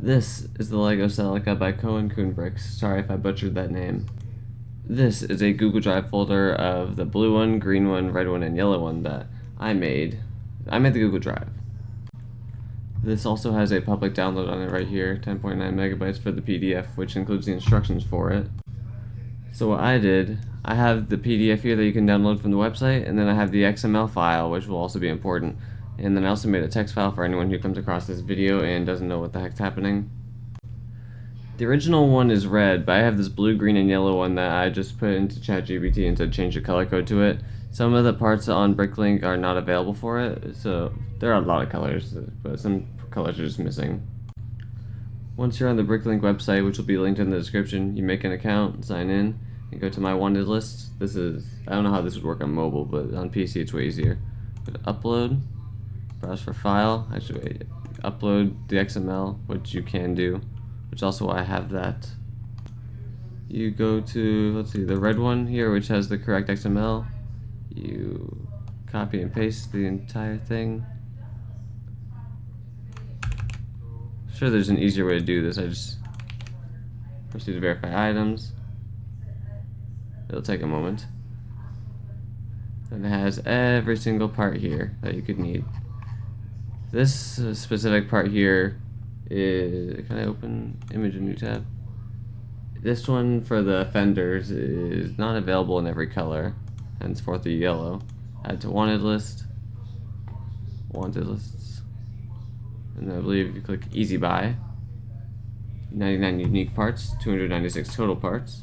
This is the Lego Celica by Cohen Bricks. Sorry if I butchered that name. This is a Google Drive folder of the blue one, green one, red one, and yellow one that I made. I made the Google Drive. This also has a public download on it right here, 10.9 megabytes for the PDF, which includes the instructions for it. So what I did, I have the PDF here that you can download from the website, and then I have the XML file, which will also be important. And then I also made a text file for anyone who comes across this video and doesn't know what the heck's happening. The original one is red, but I have this blue, green, and yellow one that I just put into ChatGPT and said change the color code to it. Some of the parts on BrickLink are not available for it, so there are a lot of colors, but some colors are just missing. Once you're on the BrickLink website, which will be linked in the description, you make an account, sign in, and go to my wanted list. I don't know how this would work on mobile, but on PC it's way easier. Go to upload, browse for file, actually upload the XML, which you can do, which also I have that. You go to, let's see, the red one here, which has the correct XML. You copy and paste the entire thing. Sure, there's an easier way to do this. I just proceed to verify items. It'll take a moment. And it has every single part here that you could need. This specific part here is, can I open image in new tab? This one for the fenders is not available in every color, henceforth the yellow. Add to wanted list, wanted lists, and then I believe if you click easy buy, 99 unique parts, 296 total parts.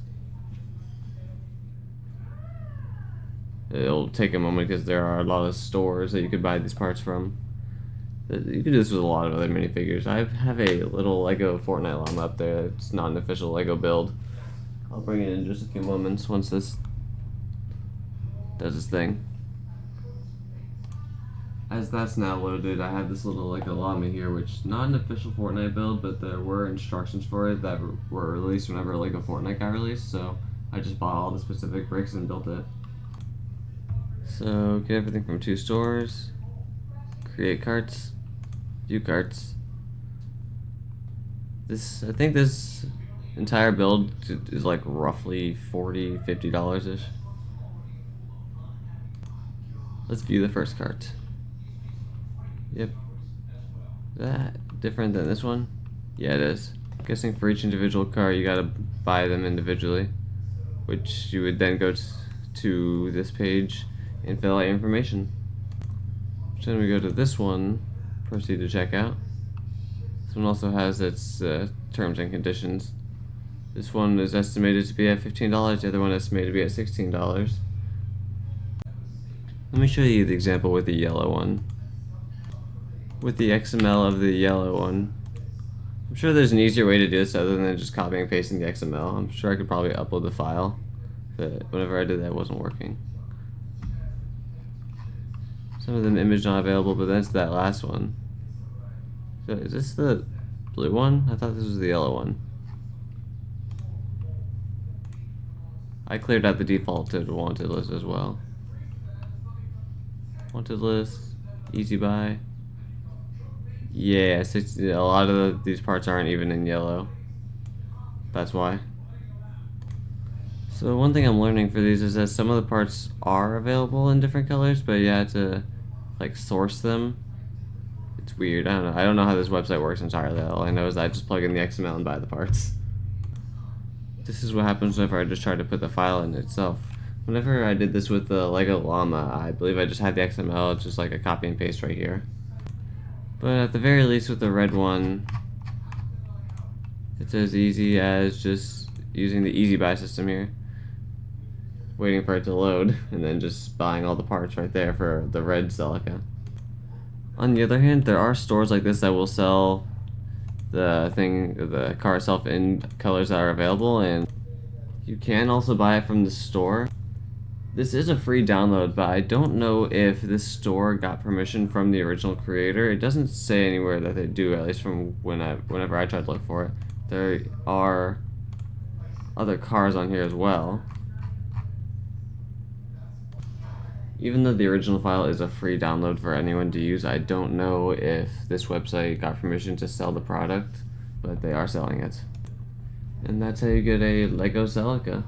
It'll take a moment because there are a lot of stores that you could buy these parts from. You can do this with a lot of other minifigures. I have a little Lego Fortnite llama up there. It's not an official Lego build. I'll bring it in just a few moments once this does its thing. As that's now loaded, I have this little Lego llama here, which is not an official Fortnite build, but there were instructions for it that were released whenever Lego Fortnite got released, so I just bought all the specific bricks and built it. So get everything from 2 stores, create carts, view carts. I think this entire build is like roughly $40–50 ish. Let's view the first cart. Yep. Is that different than this one? Yeah, it is. I'm guessing for each individual cart you gotta buy them individually, which you would then go to this page and fill out information. So then we go to this one, proceed to checkout. This one also has its terms and conditions. This one is estimated to be at $15, the other one estimated to be at $16. Let me show you the example with the yellow one. With the XML of the yellow one, I'm sure there's an easier way to do this other than just copying and pasting the XML. I'm sure I could probably upload the file, but whenever I did that, it wasn't working. Some of them image not available, but that's that last one. So is this the blue one? I thought this was the yellow one. I cleared out the defaulted wanted list as well. Wanted list, easy buy. Yeah, a lot of these parts aren't even in yellow. That's why. So one thing I'm learning for these is that some of the parts are available in different colors, but you have to like source them. It's weird. I don't know how this website works entirely. All I know is I just plug in the XML and buy the parts. This is what happens whenever I just try to put the file in itself. Whenever I did this with the Lego llama, I believe I just had the XML, just like a copy and paste right here. But at the very least with the red one, it's as easy as just using the easy buy system here. Waiting for it to load, and then just buying all the parts right there for the red Celica. On the other hand, there are stores like this that will sell the car itself in colors that are available, and you can also buy it from the store. This is a free download, but I don't know if this store got permission from the original creator. It doesn't say anywhere that they do, at least from whenever I tried to look for it. There are other cars on here as well. Even though the original file is a free download for anyone to use, I don't know if this website got permission to sell the product, but they are selling it. And that's how you get a Lego Celica.